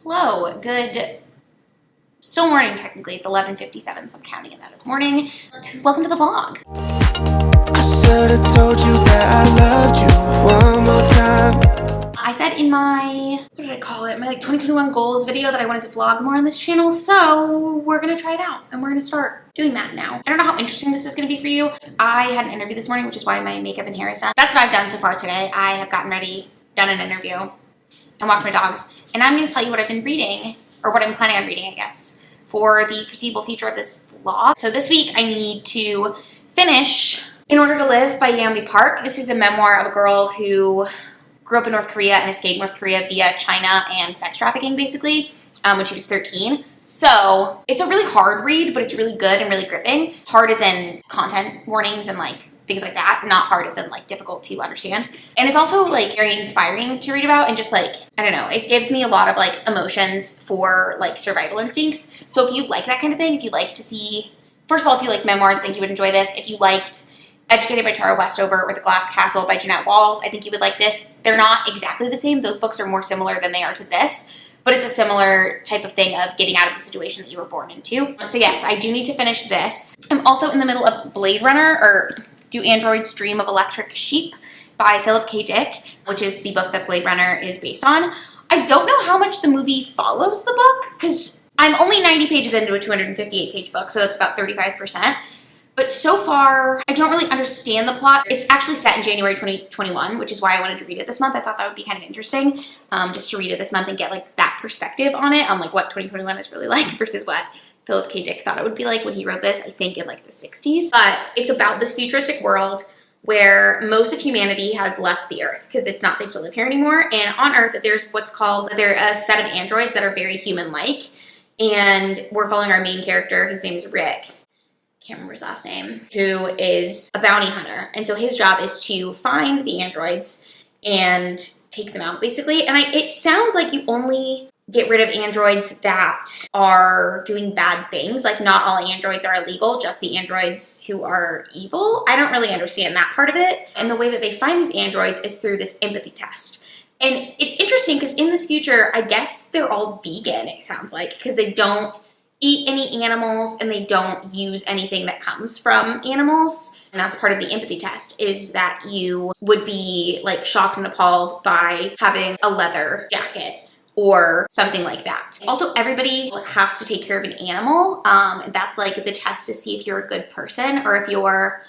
Hello, good, still morning technically, it's 11:57, so I'm counting it that as morning. Welcome to the vlog. I should have told you that I loved you one more time. I said in my, what did I call it, my 2021 goals video that I wanted to vlog more on this channel, so we're gonna try it out and we're gonna start doing that now. I don't know how interesting this is gonna be for you. I had an interview this morning, which is why my makeup and hair is done. That's what I've done so far today. I have gotten ready, done an interview, and walked my dogs. And I'm going to tell you what I've been reading, or what I'm planning on reading, I guess, for the foreseeable future of this vlog. So this week I need to finish In Order to Live by Yeonmi Park. This is a memoir of a girl who grew up in North Korea and escaped North Korea via China and sex trafficking, basically, when she was 13. So it's a really hard read, but it's really good and really gripping. Hard as in content warnings and things like that, not hard as in difficult to understand. And it's also very inspiring to read about, and just I don't know, it gives me a lot of emotions for survival instincts. So if you like that kind of thing, if you like to see, first of all, if you like memoirs, I think you would enjoy this. If you liked Educated by Tara Westover or The Glass Castle by Jeanette Walls, I think you would like this. They're not exactly the same. Those books are more similar than they are to this, but it's a similar type of thing of getting out of the situation that you were born into. So yes, I do need to finish this. I'm also in the middle of Blade Runner, or Do Androids Dream of Electric Sheep by Philip K. Dick, which is the book that Blade Runner is based on. I don't know how much the movie follows the book, because I'm only 90 pages into a 258-page book, so that's about 35%. But so far, I don't really understand the plot. It's actually set in January 2021, which is why I wanted to read it this month. I thought that would be kind of interesting, just to read it this month and get that perspective on it, on what 2021 is really like versus what Philip K. Dick thought it would be like when he wrote this, I think in the 60s. But it's about this futuristic world where most of humanity has left the Earth because it's not safe to live here anymore. And on Earth, there's they're a set of androids that are very human-like. And we're following our main character, whose name is Rick. Can't remember his last name, who is a bounty hunter. And so his job is to find the androids and take them out, basically. And it sounds like you only get rid of androids that are doing bad things. Not all androids are illegal, just the androids who are evil. I don't really understand that part of it. And the way that they find these androids is through this empathy test. And it's interesting because in this future, I guess they're all vegan, it sounds like, because they don't eat any animals and they don't use anything that comes from animals. And that's part of the empathy test, is that you would be shocked and appalled by having a leather jacket or something like that. Also, everybody has to take care of an animal. That's the test to see if you're a good person or if you're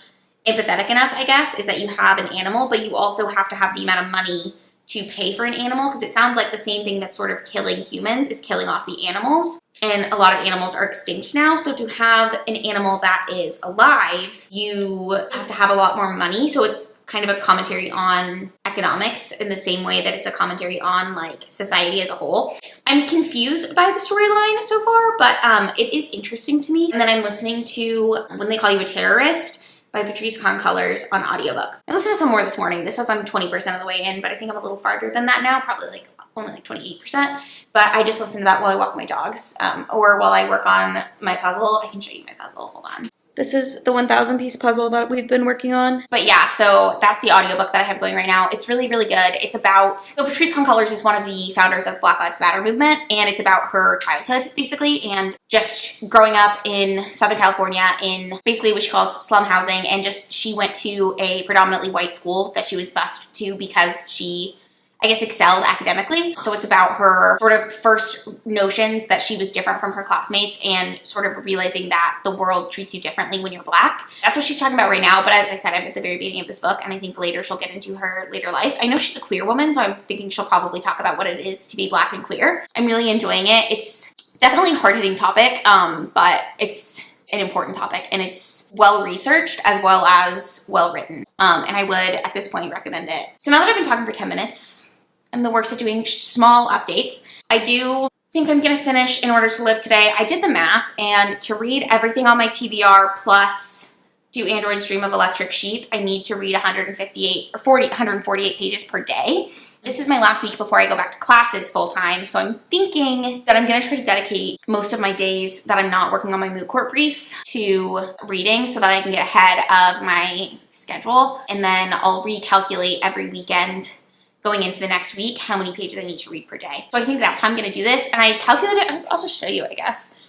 empathetic enough, I guess, is that you have an animal, but you also have to have the amount of money to pay for an animal, because it sounds like the same thing that's sort of killing humans is killing off the animals. And a lot of animals are extinct now, so to have an animal that is alive, you have to have a lot more money. So it's kind of a commentary on economics in the same way that it's a commentary on society as a whole. I'm confused by the storyline so far, but it is interesting to me. And then I'm listening to When They Call You a Terrorist by Patrice Concolors on audiobook. I listened to some more this morning. This says I'm 20% of the way in, but I think I'm a little farther than that now, probably only 28%. But I just listened to that while I walk my dogs, or while I work on my puzzle. I can show you my puzzle, hold on. This is the 1,000 piece puzzle that we've been working on. But yeah, so that's the audiobook that I have going right now. It's really, really good. It's about, so Patrice Concolors is one of the founders of the Black Lives Matter movement, and it's about her childhood, basically, and just growing up in Southern California in basically what she calls slum housing, and just she went to a predominantly white school that she was bused to because she, I guess, excelled academically. So it's about her sort of first notions that she was different from her classmates and sort of realizing that the world treats you differently when you're Black. That's what she's talking about right now. But as I said, I'm at the very beginning of this book, and I think later she'll get into her later life. I know she's a queer woman, so I'm thinking she'll probably talk about what it is to be Black and queer. I'm really enjoying it. It's definitely a hard-hitting topic, but it's an important topic, and it's well-researched as well as well-written. And I would, at this point, recommend it. So now that I've been talking for 10 minutes, I'm the worst at doing small updates. I do think I'm gonna finish In Order to Live today. I did the math, and to read everything on my TBR plus Do Androids Dream of Electric Sheep, I need to read 148 pages per day. This is my last week before I go back to classes full-time, so I'm thinking that I'm gonna try to dedicate most of my days that I'm not working on my moot court brief to reading so that I can get ahead of my schedule, and then I'll recalculate every weekend going into the next week how many pages I need to read per day. So I think that's how I'm going to do this. And I calculated, I'll just show you, I guess.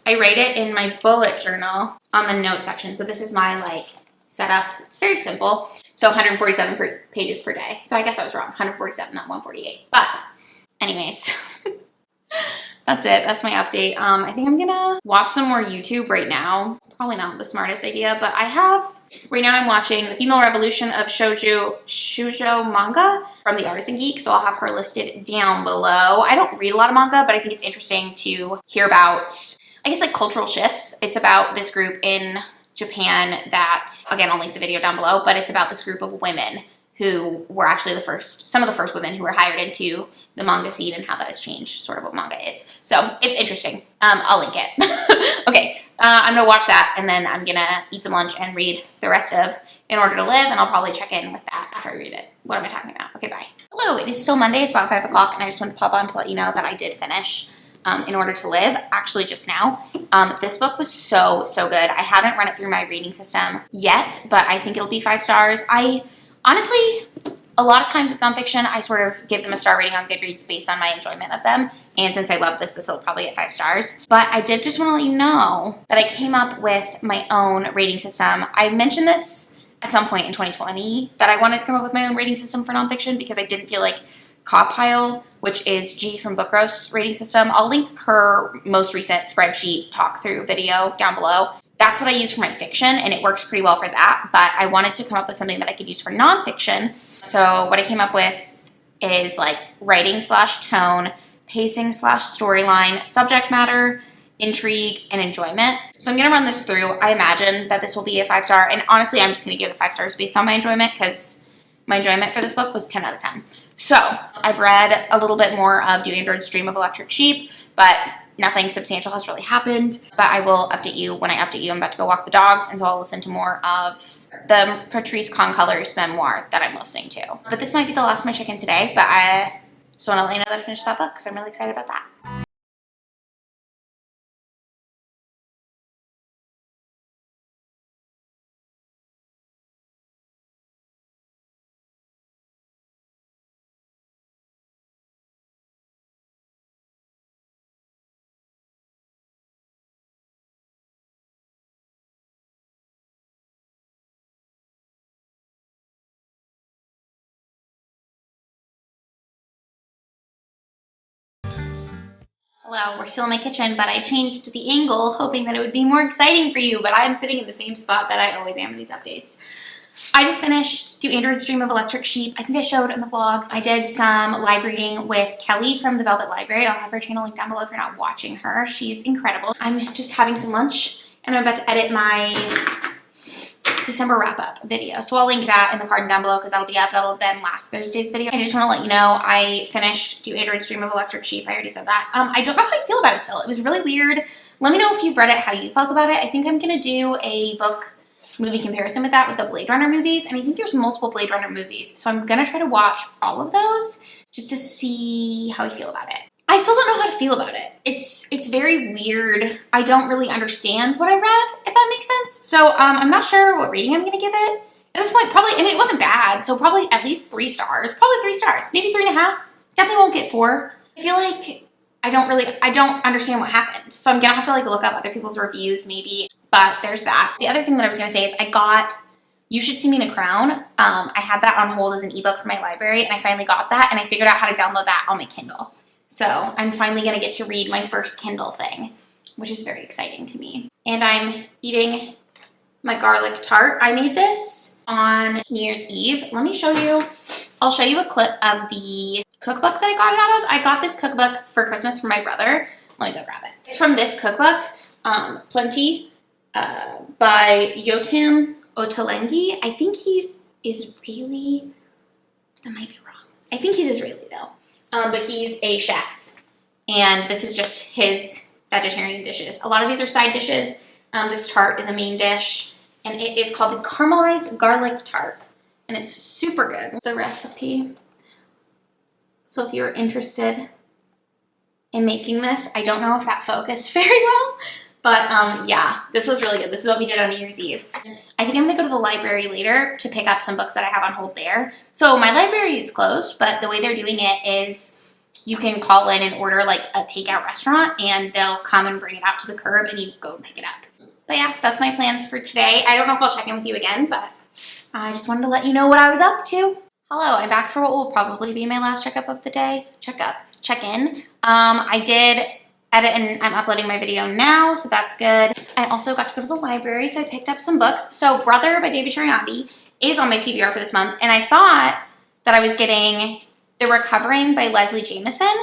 I write it in my bullet journal on the notes section. So this is my like setup. It's very simple. So 147 pages per day. So I guess I was wrong. 147, not 148. But anyways, that's it. That's my update. I think I'm gonna watch some more YouTube right now. Probably not the smartest idea, but right now I'm watching The Female Revolution of Shoujo manga from The Artisan Geek, so I'll have her listed down below. I don't read a lot of manga, but I think it's interesting to hear about, I guess, like cultural shifts. It's about this group in Japan that, again, I'll link the video down below, but it's about this group of women who were actually some of the first women who were hired into the manga scene and how that has changed sort of what manga is. So it's interesting. I'll link it. Okay, I'm gonna watch that and then I'm gonna eat some lunch and read the rest of In Order to Live, and I'll probably check in with that after I read it. What am I talking about? Okay, bye. Hello, it is still Monday. It's about 5 o'clock and I just wanted to pop on to let you know that I did finish In Order to Live, actually just now. This book was so good. I haven't run it through my rating system yet, but I think it'll be 5 stars. Honestly, a lot of times with nonfiction, I sort of give them a star rating on Goodreads based on my enjoyment of them. And since I love this will probably get 5 stars. But I did just want to let you know that I came up with my own rating system. I mentioned this at some point in 2020 that I wanted to come up with my own rating system for nonfiction because I didn't feel like Cawpile, which is G from Book Roast's rating system. I'll link her most recent spreadsheet talk through video down below. That's what I use for my fiction, and it works pretty well for that, but I wanted to come up with something that I could use for nonfiction. So what I came up with is like writing / tone, pacing / storyline, subject matter, intrigue, and enjoyment. So I'm going to run this through. I imagine that this will be a 5 star, and honestly, I'm just going to give it 5 stars based on my enjoyment because my enjoyment for this book was 10 out of 10. So I've read a little bit more of Do Androids Dream of Electric Sheep, but nothing substantial has really happened, but I will update you when I update you. I'm about to go walk the dogs, and so I'll listen to more of the Patrice Concolors memoir that I'm listening to. But this might be the last of my check-in today, but I just want to let you know that I finished that book, because I'm really excited about that. Hello, we're still in my kitchen, but I changed the angle hoping that it would be more exciting for you, but I'm sitting in the same spot that I always am in these updates. I just finished Do Androids Dream of Electric Sheep. I think I showed in the vlog. I did some live reading with Kelly from the Velvet Library. I'll have her channel linked down below if you're not watching her. She's incredible. I'm just having some lunch and I'm about to edit my December wrap-up video. So I'll link that in the card down below because that'll be up. That'll have been last Thursday's video. I just want to let you know I finished Do Androids Dream of Electric Sheep. I already said that. I don't know how I feel about it still. It was really weird. Let me know if you've read it, how you felt about it. I think I'm going to do a book movie comparison with that with the Blade Runner movies, and I think there's multiple Blade Runner movies, so I'm gonna try to watch all of those just to see how I feel about it. I still don't know how to feel about it. It's very weird. I don't really understand what I read, if that makes sense. So I'm not sure what rating I'm gonna give it. At this point, probably, I mean, it wasn't bad, so probably at least 3 stars. Probably 3 stars, maybe 3.5. Definitely won't get 4. I feel like I don't understand what happened. So I'm gonna have to like look up other people's reviews maybe, but there's that. The other thing that I was gonna say is I got You Should See Me in a Crown. I had that on hold as an ebook for my library and I finally got that and I figured out how to download that on my Kindle. So I'm finally gonna get to read my first Kindle thing, which is very exciting to me. And I'm eating my garlic tart. I made this on New Year's Eve. Let me show you. I'll show you a clip of the cookbook that I got it out of. I got this cookbook for Christmas for my brother. Let me go grab it. It's from this cookbook, Plenty, by Yotam Ottolenghi. I think he's Israeli. That might be wrong. I think he's Israeli though, but he's a chef. And this is just his vegetarian dishes. A lot of these are side dishes. This tart is a main dish. And it is called the Caramelized Garlic Tart. And it's super good. The recipe. So if you're interested in making this, I don't know if that focused very well, But yeah, this was really good. This is what we did on New Year's Eve. I think I'm gonna go to the library later to pick up some books that I have on hold there. So my library is closed, but the way they're doing it is you can call in and order like a takeout restaurant and they'll come and bring it out to the curb and you go and pick it up. But yeah, that's my plans for today. I don't know if I'll check in with you again, but I just wanted to let you know what I was up to. Hello, I'm back for what will probably be my last checkup of the day. Check-in. I did edit and I'm uploading my video now, so that's good. I also got to go to the library, so I picked up some books. So Brother by David Shariandi is on my TBR for this month, and I thought that I was getting The Recovering by Leslie Jamison,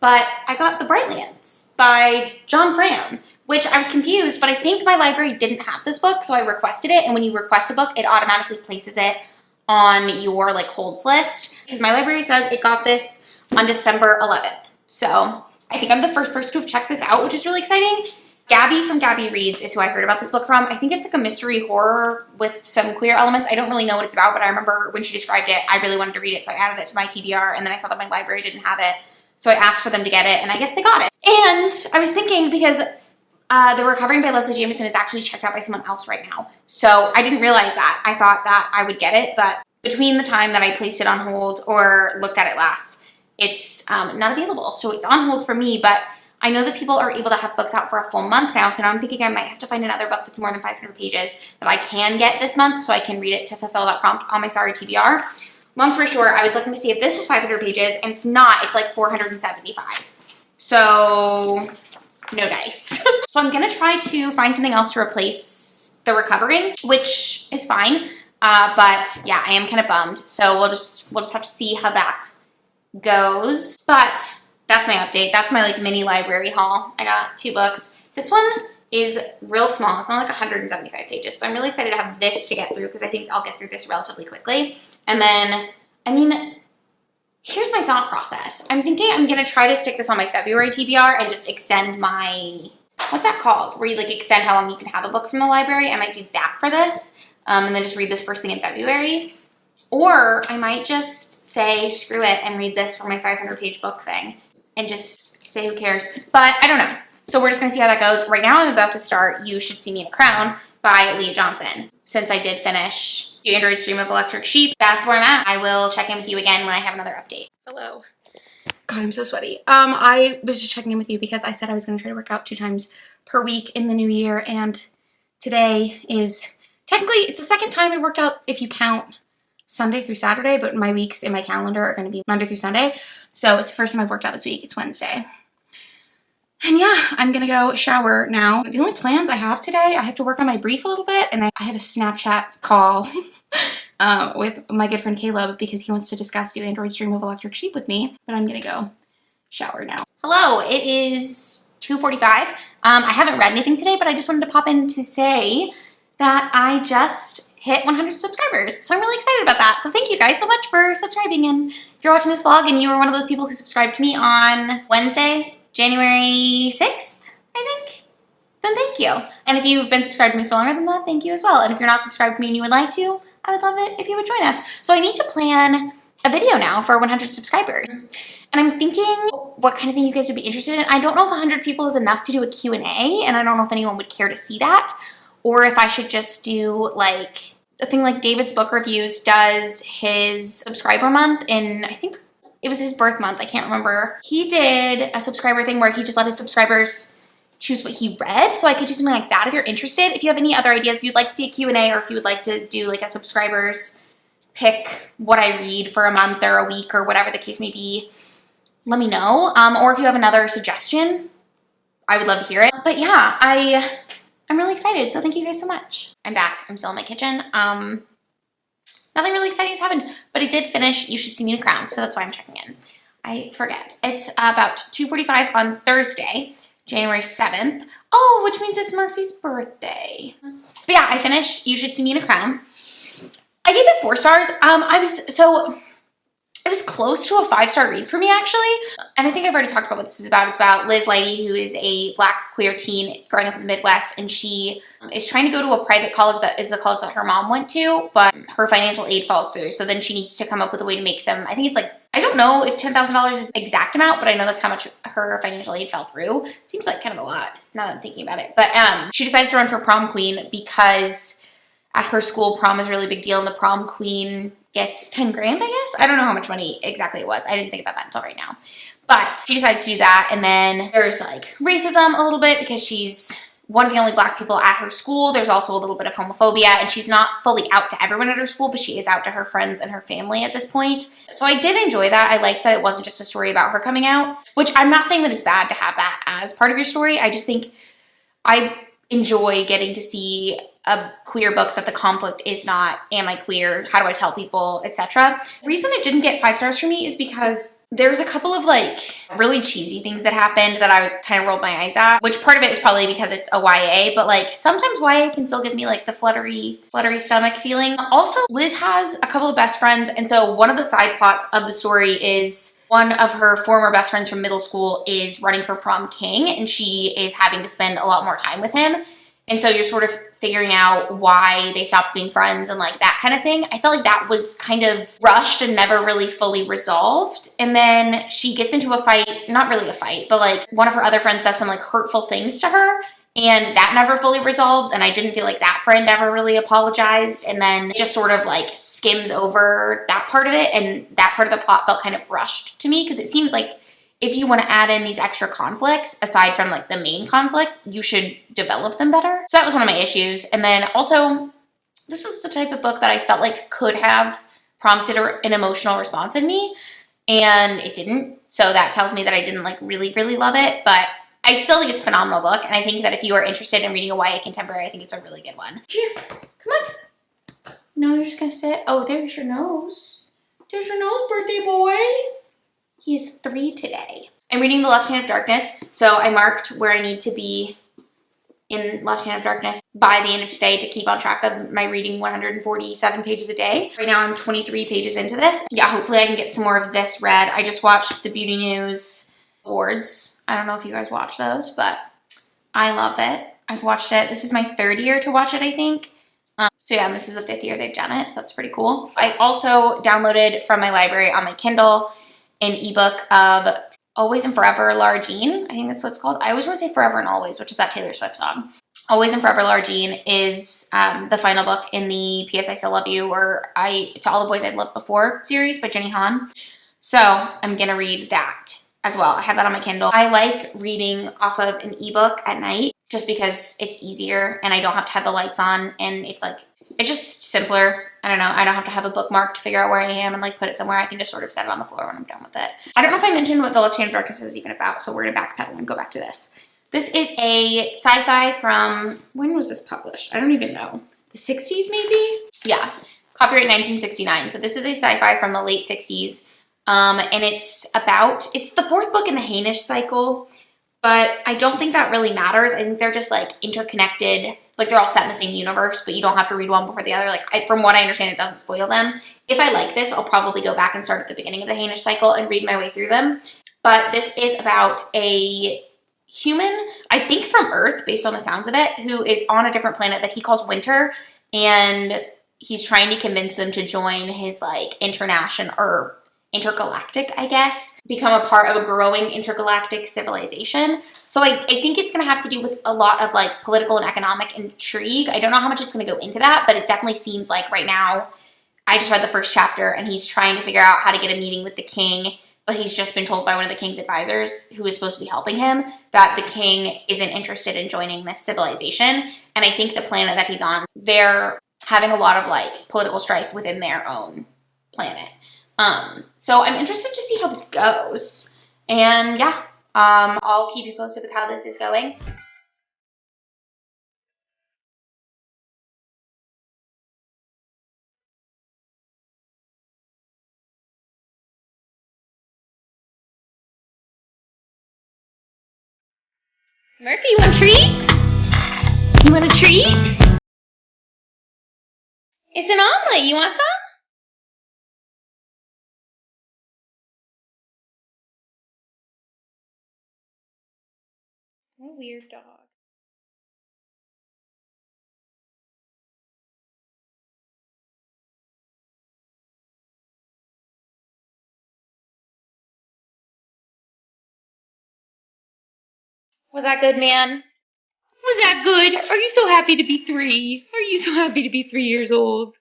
but I got The Brightlands by John Fram, which I was confused, but I think my library didn't have this book, so I requested it, and when you request a book, it automatically places it on your like holds list, because my library says it got this on December 11th. So I think I'm the first person to have checked this out, which is really exciting. Gabby from Gabby Reads is who I heard about this book from. I think it's like a mystery horror with some queer elements. I don't really know what it's about, but I remember when she described it, I really wanted to read it, so I added it to my TBR, and then I saw that my library didn't have it, so I asked for them to get it, and I guess they got it. And I was thinking, because The Recovering by Leslie Jamison is actually checked out by someone else right now, so I didn't realize that. I thought that I would get it, but between the time that I placed it on hold or looked at it last, it's not available. So it's on hold for me, but I know that people are able to have books out for a full month now, so now I'm thinking I might have to find another book that's more than 500 pages that I can get this month so I can read it to fulfill that prompt on my Sorry TBR. Long story short, I was looking to see if this was 500 pages, and it's not. It's like 475. So no dice. So I'm gonna try to find something else to replace The Recovering, which is fine. But yeah, I am kind of bummed. So we'll just have to see how that goes. But that's my update. That's my like mini library haul. I got 2 books. This one is real small. It's not like 175 pages. So I'm really excited to have this to get through because I think I'll get through this relatively quickly. And then, I mean, here's my thought process. I'm thinking I'm gonna try to stick this on my February TBR and just extend my, what's that called? Where you like extend how long you can have a book from the library. I might do that for this. And then just read this first thing in February. Or I might just say, screw it, and read this for my 500-page book thing. And just say, who cares? But I don't know. So we're just going to see how that goes. Right now I'm about to start You Should See Me in a Crown by Leah Johnson. Since I did finish The Android's Dream of Electric Sheep, that's where I'm at. I will check in with you again when I have another update. Hello. God, I'm so sweaty. I was just checking in with you because I said I was going to try to work out 2 times per week in the new year. And today is... technically, it's the second time I've worked out if you count Sunday through Saturday, but my weeks in my calendar are going to be Monday through Sunday. So it's the first time I've worked out this week. It's Wednesday. And yeah, I'm going to go shower now. The only plans I have today, I have to work on my brief a little bit, and I have a Snapchat call with my good friend Caleb because he wants to discuss Do Android's Dream of Electric Sheep with me, but I'm going to go shower now. Hello, it is 2:45. I haven't read anything today, but I just wanted to pop in to say that I just hit 100 subscribers. So I'm really excited about that. So thank you guys so much for subscribing. And if you're watching this vlog and you were one of those people who subscribed to me on Wednesday, January 6th, I think, then thank you. And if you've been subscribed to me for longer than that, thank you as well. And if you're not subscribed to me and you would like to, I would love it if you would join us. So I need to plan a video now for 100 subscribers. And I'm thinking what kind of thing you guys would be interested in. I don't know if 100 people is enough to do a Q&A, and I don't know if anyone would care to see that. Or if I should just do like a thing like David's Book Reviews does his subscriber month in, I think it was his birth month, I can't remember. He did a subscriber thing where he just let his subscribers choose what he read. So I could do something like that if you're interested. If you have any other ideas, if you'd like to see a Q&A or if you would like to do like a subscribers pick what I read for a month or a week or whatever the case may be, let me know. Or if you have another suggestion, I would love to hear it. But yeah, I'm really excited, so thank you guys so much. I'm back. I'm still in my kitchen. Nothing really exciting has happened, but I did finish You Should See Me in a Crown, so that's why I'm checking in. I forget. It's about 2:45 on Thursday, January 7th. Oh, which means it's Murphy's birthday. But yeah, I finished You Should See Me in a Crown. I gave it 4 stars. It was close to a 5-star read for me, actually. And I think I've already talked about what this is about. It's about Liz Lighty, who is a Black queer teen growing up in the Midwest, and she is trying to go to a private college that is the college that her mom went to, but her financial aid falls through. So then she needs to come up with a way to make some, I think it's like I don't know if $10,000 is the exact amount, but I know that's how much her financial aid fell through. It seems like kind of a lot now that I'm thinking about it. But she decides to run for prom queen because at her school, prom is a really big deal, and the prom queen gets 10 grand, I guess. I don't know how much money exactly it was. I didn't think about that until right now. But she decides to do that, and then there's like racism a little bit because she's one of the only Black people at her school. There's also a little bit of homophobia, and she's not fully out to everyone at her school, but she is out to her friends and her family at this point. So I did enjoy that. I liked that it wasn't just a story about her coming out, which I'm not saying that it's bad to have that as part of your story. I just think I enjoy getting to see a queer book that the conflict is not, am I queer? How do I tell people, etc. The reason it didn't get 5 stars for me is because there's a couple of like really cheesy things that happened that I kind of rolled my eyes at, which part of it is probably because it's a YA, but like sometimes YA can still give me like the fluttery stomach feeling. Also, Liz has a couple of best friends, and so one of the side plots of the story is one of her former best friends from middle school is running for prom king, and she is having to spend a lot more time with him. And so you're sort of figuring out why they stopped being friends and like that kind of thing. I felt like that was kind of rushed and never really fully resolved. And then she gets into a fight, not really a fight, but like one of her other friends does some like hurtful things to her, and that never fully resolves. And I didn't feel like that friend ever really apologized. And then it just sort of like skims over that part of it. And that part of the plot felt kind of rushed to me because it seems like if you want to add in these extra conflicts, aside from like the main conflict, you should develop them better. So that was one of my issues. And then also, this was the type of book that I felt like could have prompted an emotional response in me, and it didn't. So that tells me that I didn't like really, really love it, but I still think it's a phenomenal book. And I think that if you are interested in reading a YA contemporary, I think it's a really good one. Here, come on. No, you're just gonna sit. Oh, there's your nose. There's your nose, birthday boy. He is 3 today. I'm reading The Left Hand of Darkness, so I marked where I need to be in Left Hand of Darkness by the end of today to keep on track of my reading 147 pages a day. Right now I'm 23 pages into this. Yeah, hopefully I can get some more of this read. I just watched the Beauty News Awards. I don't know if you guys watch those, but I love it. I've watched it. This is my 3rd year to watch it, I think. So yeah, and this is the 5th year they've done it, so that's pretty cool. I also downloaded from my library on my Kindle an ebook of Always and Forever, Lara Jean. I think that's what it's called. I always want to say Forever and Always, which is that Taylor Swift song. Always and Forever, Lara Jean is the final book in the P.S. I Still Love You, or To All the Boys I've Loved Before series by Jenny Han. So I'm going to read that as well. I have that on my Kindle. I like reading off of an ebook at night just because it's easier and I don't have to have the lights on, and it's just simpler. I don't know. I don't have to have a bookmark to figure out where I am and like put it somewhere. I can just sort of set it on the floor when I'm done with it. I don't know if I mentioned what The Left Hand of Darkness is even about, so we're going to backpedal and go back to this. This is a sci-fi from, when was this published? I don't even know. The 60s maybe? Yeah. Copyright 1969. So this is a sci-fi from the late 60s. And it's the 4th book in the Hainish cycle, but I don't think that really matters. I think they're just like interconnected. Like they're all set in the same universe, but you don't have to read one before the other. Like from what I understand, it doesn't spoil them. If I like this, I'll probably go back and start at the beginning of the Hainish cycle and read my way through them. But this is about a human, I think from Earth, based on the sounds of it, who is on a different planet that he calls Winter, and he's trying to convince them to join his like intergalactic, I guess, become a part of a growing intergalactic civilization. So I think it's going to have to do with a lot of like political and economic intrigue. I don't know how much it's going to go into that, but it definitely seems like right now, I just read the 1st chapter and he's trying to figure out how to get a meeting with the king, but he's just been told by one of the king's advisors, who is supposed to be helping him, that the king isn't interested in joining this civilization. And I think the planet that he's on, they're having a lot of like political strife within their own planet. So I'm interested to see how this goes. And yeah, I'll keep you posted with how this is going. Murphy, you want a treat? You want a treat? It's an omelet. You want some? What a weird dog. Was that good, man? Was that good? Are you so happy to be 3? Are you so happy to be 3 years old?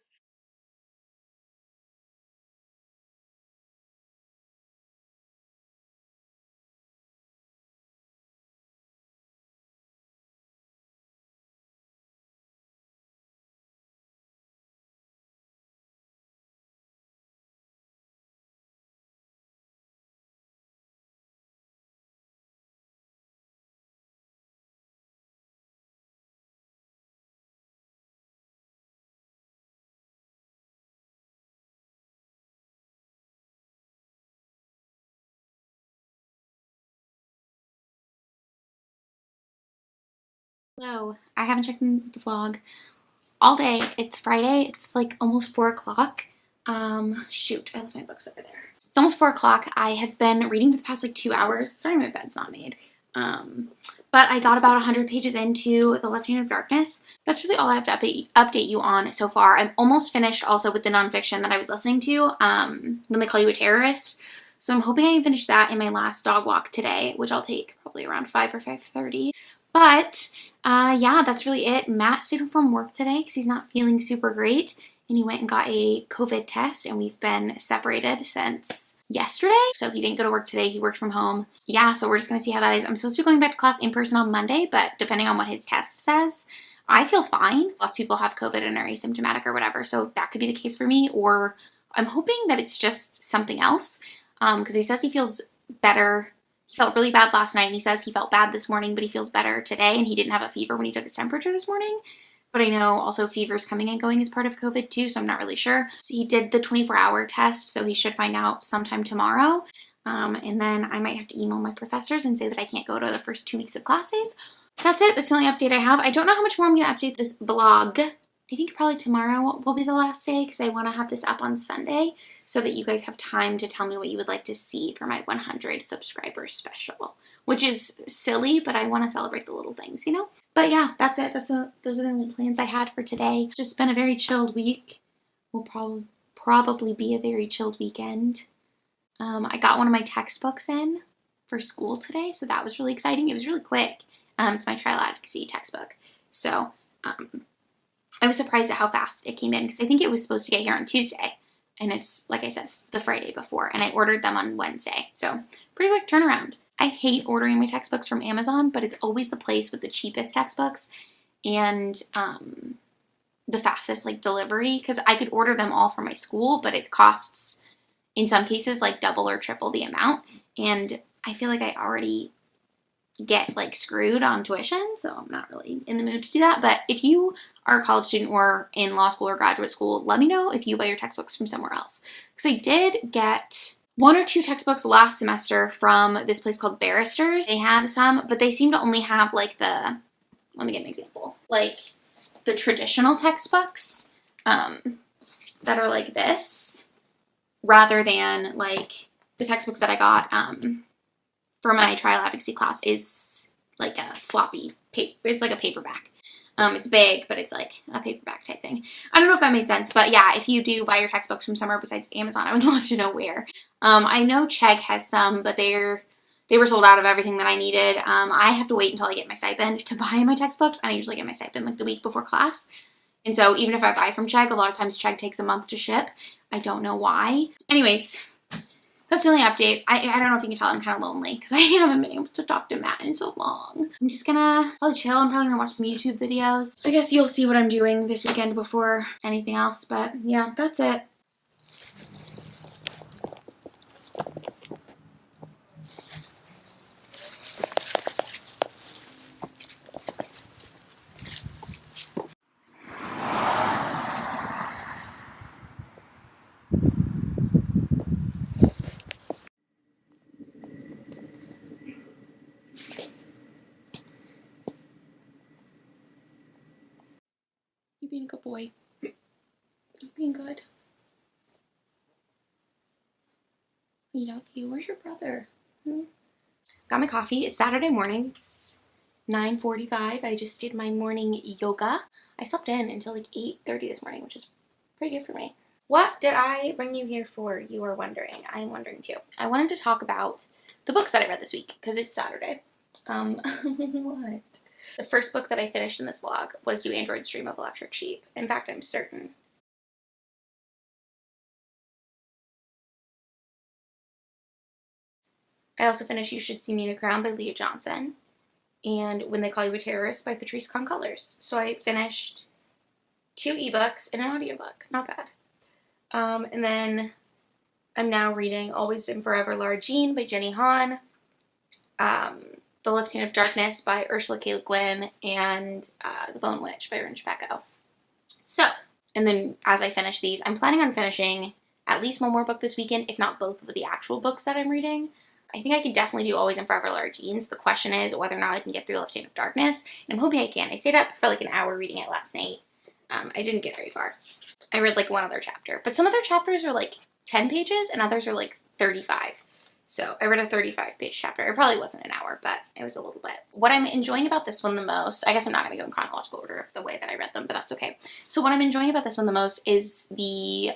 Hello. I haven't checked in the vlog all day. It's Friday. It's like almost 4 o'clock. Shoot, I left my books over there. It's almost 4 o'clock. I have been reading for the past like 2 hours. Sorry, my bed's not made. But I got about 100 pages into The Left Hand of Darkness. That's really all I have to update you on so far. I'm almost finished also with the nonfiction that I was listening to, When They Call You a Terrorist. So I'm hoping I can finish that in my last dog walk today, which I'll take probably around 5 or 5:30. But yeah, that's really it. Matt stayed home from work today because he's not feeling super great. And he went and got a COVID test, and we've been separated since yesterday. So he didn't go to work today. He worked from home. Yeah, so we're just going to see how that is. I'm supposed to be going back to class in person on Monday, but depending on what his test says, I feel fine. Lots of people have COVID and are asymptomatic or whatever, so that could be the case for me, or I'm hoping that it's just something else, because he says he feels better. He felt really bad last night, and he says he felt bad this morning, but he feels better today, and he didn't have a fever when he took his temperature this morning. But I know also fevers coming and going is part of COVID too, so I'm not really sure. So he did the 24-hour test, so he should find out sometime tomorrow. And then I might have to email my professors and say that I can't go to the first 2 weeks of classes. That's it. That's the only update I have. I don't know how much more I'm going to update this vlog. I think probably tomorrow will be the last day because I want to have this up on Sunday so that you guys have time to tell me what you would like to see for my 100 subscribers special, which is silly, but I want to celebrate the little things, you know? But yeah, that's it. Those are the only plans I had for today. It's just been a very chilled week. Will probably be a very chilled weekend. I got one of my textbooks in for school today, so that was really exciting. It was really quick. It's my trial advocacy textbook. So I was surprised at how fast it came in because I think it was supposed to get here on Tuesday. And it's, like I said, the Friday before. And I ordered them on Wednesday. So pretty quick turnaround. I hate ordering my textbooks from Amazon, but it's always the place with the cheapest textbooks and the fastest like delivery. Because I could order them all for my school, but it costs, in some cases, like double or triple the amount. And I feel like I already get like screwed on tuition, so I'm not really in the mood to do that. But if you are a college student or in law school or graduate school, let me know if you buy your textbooks from somewhere else, because I did get 1 or 2 textbooks last semester from this place called Barristers. They had some, but they seem to only have like let me get an example, like the traditional textbooks that are like this, rather than like the textbooks that I got for my trial advocacy class is like a floppy paper. It's like a paperback. It's big, but it's like a paperback type thing. I don't know if that made sense, but yeah, if you do buy your textbooks from somewhere besides Amazon, I would love to know where. I know Chegg has some, but they were sold out of everything that I needed. I have to wait until I get my stipend to buy my textbooks, and I usually get my stipend like the week before class. And so even if I buy from Chegg, a lot of times Chegg takes a month to ship. I don't know why. Anyways, that's the only update. I don't know if you can tell I'm kind of lonely because I haven't been able to talk to Matt in so long. I'm just gonna probably chill. I'm probably gonna watch some YouTube videos. I guess you'll see what I'm doing this weekend before anything else, but yeah, that's it. You're being a good boy. You're being good. We love you. Where's your brother? Got my coffee. It's Saturday morning. It's 9:45. I just did my morning yoga. I slept in until like 8:30 this morning, which is pretty good for me. What did I bring you here for, you are wondering? I am wondering too. I wanted to talk about the books that I read this week because it's Saturday. What? The first book that I finished in this vlog was Do Androids Dream of Electric Sheep. In fact, I'm certain. I also finished You Should See Me in a Crown by Leah Johnson and When They Call You a Terrorist by Patrice Concolors. So I finished 2 ebooks and an audiobook. Not bad. And then I'm now reading Always and Forever Lara Jean by Jenny Han, The Lifting of Darkness by Ursula K. Le Guin, and The Bone Witch by Erin Chapeko. So, and then as I finish these, I'm planning on finishing at least one more book this weekend, if not both of the actual books that I'm reading. I think I can definitely do Always and Forever Lara Jean. So the question is whether or not I can get through Lifting of Darkness, and I'm hoping I can. I stayed up for like an hour reading it last night. I didn't get very far. I read like one other chapter, but some other chapters are like 10 pages and others are like 35. So I read a 35-page chapter. It probably wasn't an hour, but it was a little bit. What I'm enjoying about this one the most, I guess I'm not going to go in chronological order of the way that I read them, but that's okay. So what I'm enjoying about this one the most is the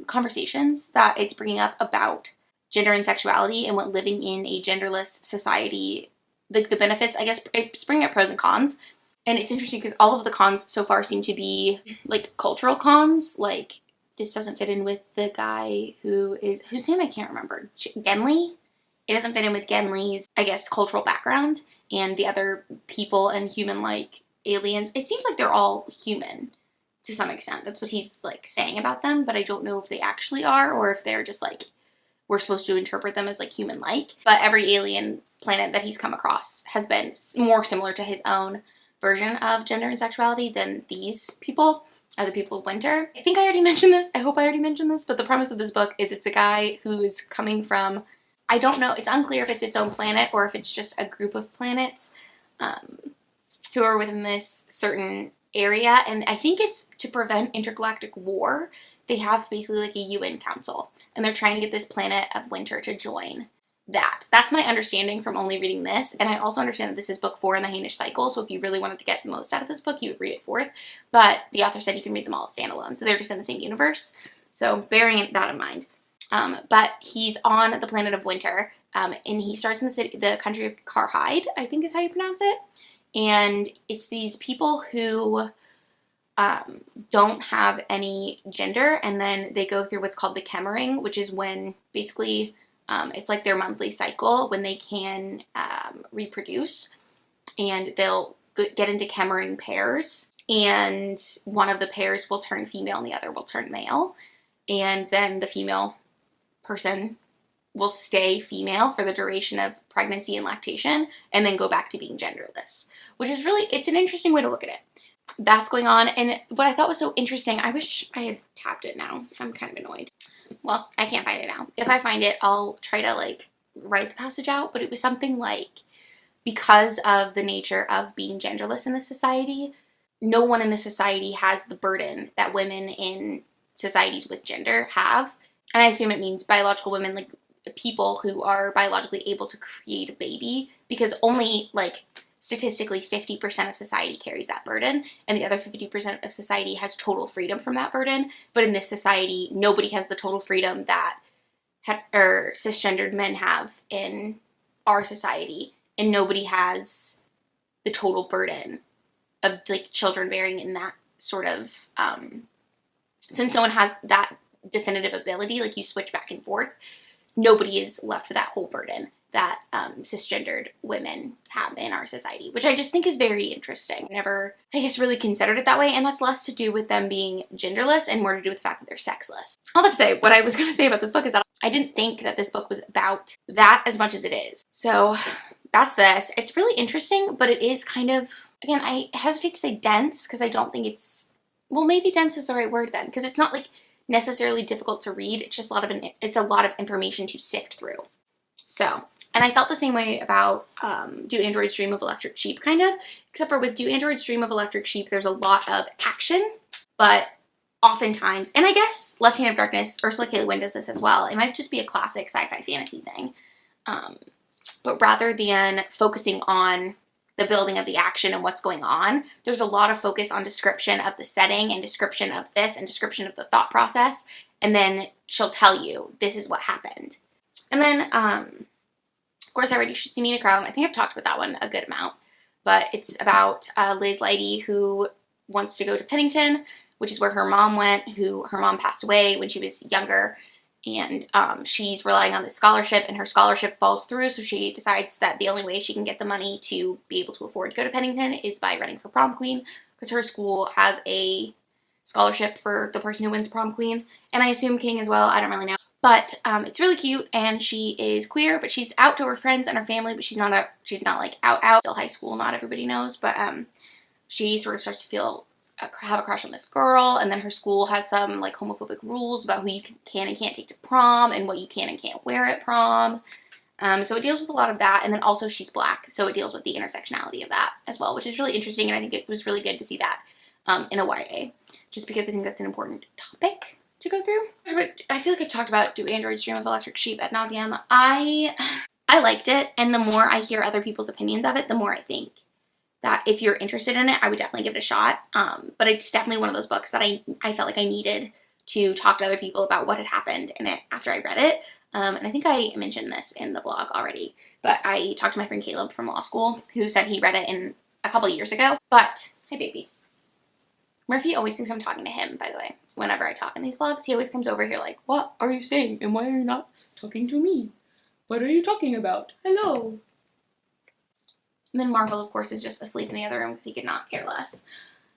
conversations that it's bringing up about gender and sexuality and what living in a genderless society, like the benefits, I guess, it's bringing up pros and cons. And it's interesting because all of the cons so far seem to be like cultural cons, like this doesn't fit in with the guy whose name I can't remember, Genly? It doesn't fit in with Genly's, I guess, cultural background and the other people and human-like aliens. It seems like they're all human to some extent. That's what he's like saying about them, but I don't know if they actually are or if they're just like, we're supposed to interpret them as like human-like. But every alien planet that he's come across has been more similar to his own version of gender and sexuality than these people are the people of Winter. I think I already mentioned this. I hope I already mentioned this, but the premise of this book is it's a guy who is coming from, I don't know, it's unclear if it's its own planet or if it's just a group of planets who are within this certain area, and I think it's to prevent intergalactic war. They have basically like a UN council, and they're trying to get this planet of Winter to join that. That's my understanding from only reading this, and I also understand that this is book 4 in the Hainish cycle, so if you really wanted to get the most out of this book, you would read it fourth, but the author said you can read them all standalone, so they're just in the same universe, so bearing that in mind. But he's on the planet of Winter, and he starts in the country of Karhide, I think is how you pronounce it, and it's these people who don't have any gender, and then they go through what's called the Kemmering, which is when basically it's like their monthly cycle when they can reproduce, and they'll get into Kemmering pairs, and one of the pairs will turn female and the other will turn male, and then the female person will stay female for the duration of pregnancy and lactation and then go back to being genderless, which is really, it's an interesting way to look at it. That's going on, and what I thought was so interesting, I wish I had tabbed it now. I'm kind of annoyed. Well, I can't find it now. If I find it, I'll try to like write the passage out, but it was something like, because of the nature of being genderless in this society, no one in the society has the burden that women in societies with gender have. And I assume it means biological women, like people who are biologically able to create a baby, because only like statistically 50% of society carries that burden, and the other 50% of society has total freedom from that burden. But in this society, nobody has the total freedom that cisgendered men have in our society, and nobody has the total burden of like children bearing in that sort of since no one has that definitive ability, like you switch back and forth, nobody is left with that whole burden that cisgendered women have in our society, which I just think is very interesting. Never, I guess, really considered it that way, and that's less to do with them being genderless and more to do with the fact that they're sexless. I'll just say, what I was going to say about this book is that I didn't think that this book was about that as much as it is. So that's this. It's really interesting, but it is kind of, again, I hesitate to say dense because I don't think it's, well, maybe dense is the right word then, because it's not like necessarily difficult to read. It's just it's a lot of information to sift through. So, and I felt the same way about Do Androids Dream of Electric Sheep, kind of, except for with Do Androids Dream of Electric Sheep, there's a lot of action, but oftentimes, and I guess Lifting of Darkness, Ursula K. Le Guin does this as well. It might just be a classic sci-fi fantasy thing, but rather than focusing on the building of the action and what's going on, there's a lot of focus on description of the setting and description of this and description of the thought process, and then she'll tell you this is what happened. And then course, I read You Should See Me in a Crown. I think I've talked about that one a good amount. But it's about Liz Leidy, who wants to go to Pennington, which is where her mom went, her mom passed away when she was younger. And she's relying on this scholarship, and her scholarship falls through, so she decides that the only way she can get the money to be able to afford to go to Pennington is by running for prom queen, because her school has a scholarship for the person who wins prom queen, and I assume king as well, I don't really know. But it's really cute, and she is queer, but she's out to her friends and her family, but she's not like out. Still high school, not everybody knows, but she sort of starts to have a crush on this girl, and then her school has some like homophobic rules about who you can and can't take to prom, and what you can and can't wear at prom. So it deals with a lot of that, and then also she's black, so it deals with the intersectionality of that as well, which is really interesting, and I think it was really good to see that in a YA, just because I think that's an important topic to go through. I feel like I've talked about Do Androids Dream of Electric Sheep ad nauseum. I liked it, and the more I hear other people's opinions of it, the more I think that if you're interested in it, I would definitely give it a shot. But it's definitely one of those books that I felt like I needed to talk to other people about what had happened in it after I read it. And I think I mentioned this in the vlog already, but I talked to my friend Caleb from law school, who said he read it a couple years ago. But, hi baby. Murphy always thinks I'm talking to him, by the way. Whenever I talk in these vlogs, he always comes over here like, what are you saying? And why are you not talking to me? What are you talking about? Hello. And then Marvel, of course, is just asleep in the other room because he could not care less.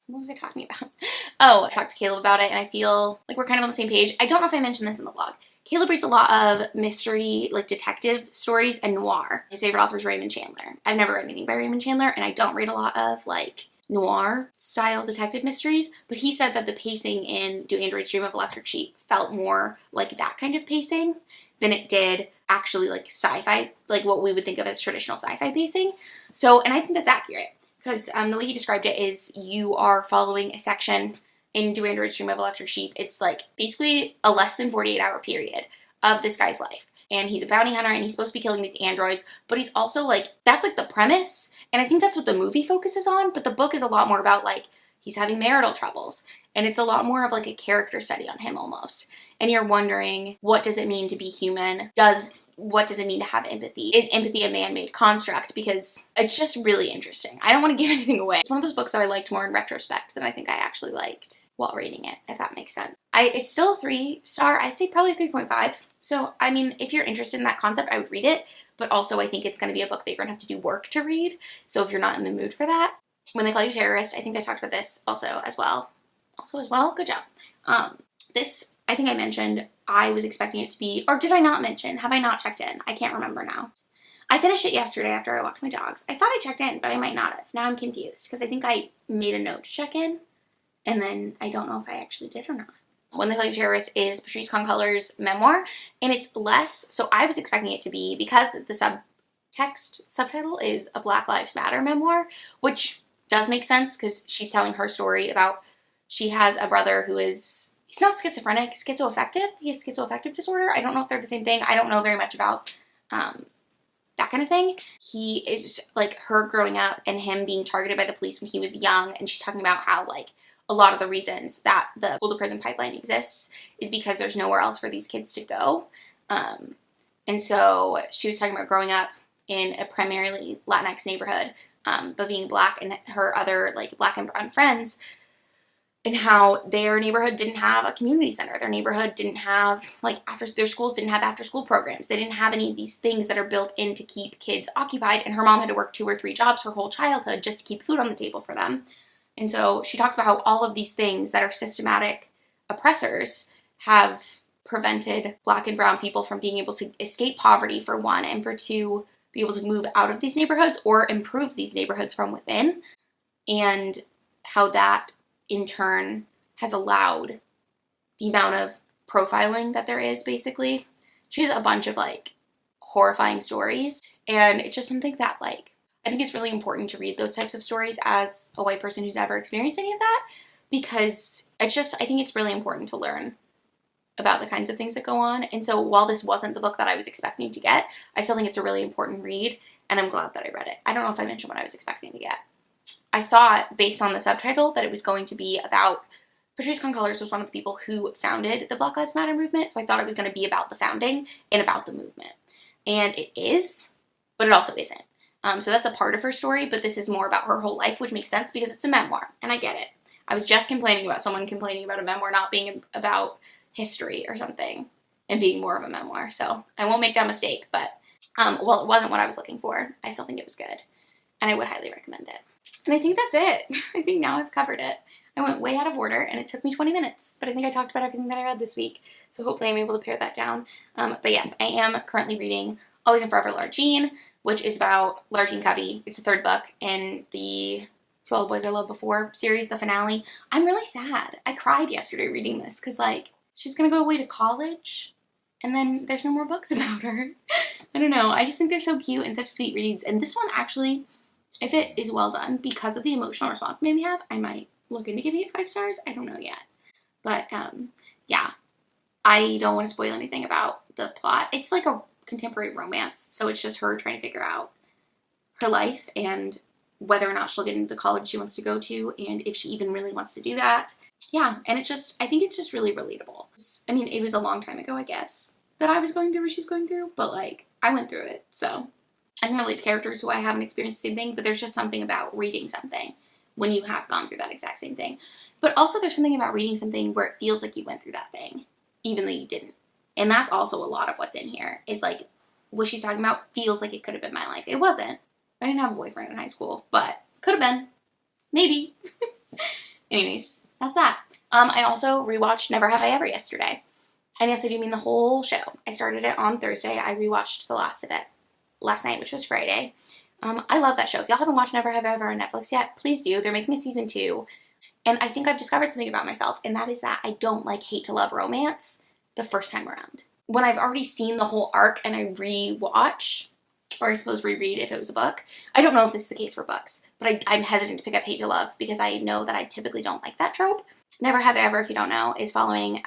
What was I talking about? Oh, I talked to Caleb about it, and I feel like we're kind of on the same page. I don't know if I mentioned this in the vlog. Caleb reads a lot of mystery, like detective stories and noir. His favorite author is Raymond Chandler. I've never read anything by Raymond Chandler, and I don't read a lot of like noir style detective mysteries, but he said that the pacing in Do Androids Dream of Electric Sheep felt more like that kind of pacing than it did actually like sci-fi, like what we would think of as traditional sci-fi pacing. So, and I think that's accurate, because the way he described it is you are following a section in Do Androids Dream of Electric Sheep. It's like basically a less than 48-hour period of this guy's life. And he's a bounty hunter, and he's supposed to be killing these androids, but he's also like, that's like the premise. And I think that's what the movie focuses on, but the book is a lot more about like, he's having marital troubles. And it's a lot more of like a character study on him almost. And you're wondering, what does it mean to be human? What does it mean to have empathy? Is empathy a man-made construct? Because it's just really interesting. I don't want to give anything away. It's one of those books that I liked more in retrospect than I think I actually liked while reading it, if that makes sense. It's still a 3-star. I say probably 3.5. So, I mean, if you're interested in that concept, I would read it. But also, I think it's going to be a book that you're going to have to do work to read. So if you're not in the mood for that. When They Call You Terrorist, I think I talked about this also as well. Good job. This, I think I mentioned, I was expecting it to be, or did I not mention? Have I not checked in? I can't remember now. I finished it yesterday after I walked my dogs. I thought I checked in, but I might not have. Now I'm confused, because I think I made a note to check in, and then I don't know if I actually did or not. When They Call You Terrorist is Patrisse Khankaler's memoir, and it's less, so I was expecting it to be, because the subtitle is a Black Lives Matter memoir, which does make sense, because she's telling her story about, she has a brother who is, he's not schizophrenic, schizoaffective. He has schizoaffective disorder. I don't know if they're the same thing. I don't know very much about that kind of thing. He is like her growing up and him being targeted by the police when he was young. And she's talking about how like a lot of the reasons that the school to prison pipeline exists is because there's nowhere else for these kids to go. And so she was talking about growing up in a primarily Latinx neighborhood, but being Black, and her other like Black and brown friends, and how their neighborhood didn't have a community center. Their neighborhood didn't have, like, their schools didn't have after-school programs. They didn't have any of these things that are built in to keep kids occupied, and her mom had to work 2 or 3 jobs her whole childhood just to keep food on the table for them. And so she talks about how all of these things that are systematic oppressors have prevented Black and brown people from being able to escape poverty, for one, and for two, be able to move out of these neighborhoods or improve these neighborhoods from within, and how that in turn has allowed the amount of profiling that there is, basically. She has a bunch of like horrifying stories, and it's just something that like I think it's really important to read those types of stories as a white person who's never experienced any of that, because I think it's really important to learn about the kinds of things that go on. And so while this wasn't the book that I was expecting to get, I still think it's a really important read, and I'm glad that I read it. I don't know if I mentioned what I was expecting to get. I thought, based on the subtitle, that it was going to be about, Patrisse Khankaler was one of the people who founded the Black Lives Matter movement, so I thought it was going to be about the founding and about the movement. And it is, but it also isn't. So that's a part of her story, but this is more about her whole life, which makes sense because it's a memoir, and I get it. I was just complaining about someone complaining about a memoir not being about history or something and being more of a memoir, so I won't make that mistake, but, well, it wasn't what I was looking for. I still think it was good, and I would highly recommend it. And I think that's it. I think now I've covered it. I went way out of order, and it took me 20 minutes, but I think I talked about everything that I read this week, so hopefully I'm able to pare that down. But yes, I am currently reading Always and Forever Lara Jean, which is about Lara Jean Covey. It's the third book in the To All the Boys I Loved Before series, the finale. I'm really sad. I cried yesterday reading this, because, like, she's going to go away to college, and then there's no more books about her. I don't know. I just think they're so cute and such sweet reads, and this one actually, if it is well done, because of the emotional response it made me have, I might look into giving it 5 stars. I don't know yet. But, yeah. I don't want to spoil anything about the plot. It's like a contemporary romance, so it's just her trying to figure out her life and whether or not she'll get into the college she wants to go to, and if she even really wants to do that. Yeah, and I think it's just really relatable. I mean, it was a long time ago, I guess, that I was going through what she's going through, but, like, I went through it, so I can relate to characters who I haven't experienced the same thing, but there's just something about reading something when you have gone through that exact same thing. But also there's something about reading something where it feels like you went through that thing, even though you didn't. And that's also a lot of what's in here, is like, what she's talking about feels like it could have been my life. It wasn't. I didn't have a boyfriend in high school, but could have been. Maybe. Anyways, that's that. I also rewatched Never Have I Ever yesterday. And yes, I do mean the whole show. I started it on Thursday. I rewatched the last of it last night, which was Friday. I love that show. If y'all haven't watched Never Have I Ever on Netflix yet, please do. They're making a season 2. And I think I've discovered something about myself, and that is that I don't like hate to love romance the first time around. When I've already seen the whole arc and I rewatch, or I suppose reread if it was a book. I don't know if this is the case for books, but I'm hesitant to pick up hate to love because I know that I typically don't like that trope. Never Have I Ever, if you don't know, is following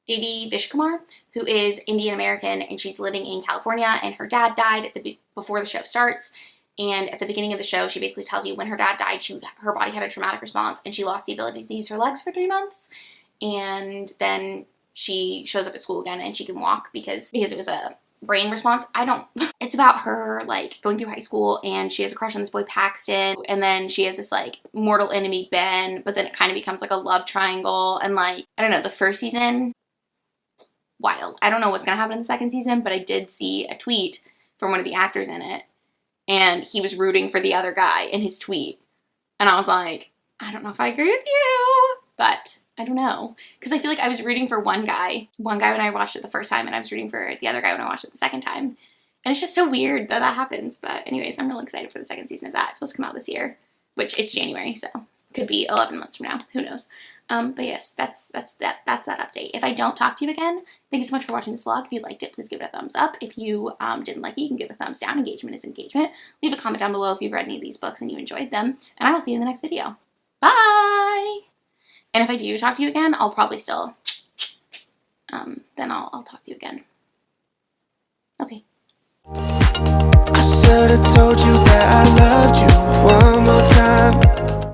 Devi Vishkumar, who is Indian American, and she's living in California, and her dad died before the show starts. And at the beginning of the show, she basically tells you when her dad died, her body had a traumatic response, and she lost the ability to use her legs for 3 months. And then she shows up at school again, and she can walk because it was a brain response. It's about her, like, going through high school, and she has a crush on this boy, Paxton, and then she has this, like, mortal enemy, Ben, but then it kind of becomes, like, a love triangle, and, like, I don't know, the first season, wild. I don't know what's gonna happen in the second season, but I did see a tweet from one of the actors in it, and he was rooting for the other guy in his tweet, and I was like, I don't know if I agree with you, but I don't know, because I feel like I was rooting for one guy when I watched it the first time, and I was rooting for the other guy when I watched it the second time, and it's just so weird that happens. But anyways, I'm really excited for the second season of that. It's supposed to come out this year, which it's January, so could be 11 months from now, who knows. But yes, that's that update. If I don't talk to you again, thank you so much for watching this vlog. If you liked it, please give it a thumbs up. If you didn't like it, you can give it a thumbs down. Engagement is engagement. Leave a comment down below if you've read any of these books and you enjoyed them, and I will see you in the next video. Bye! And if I do talk to you again, I'll probably still, then I'll talk to you again. Okay. I should've told you that I loved you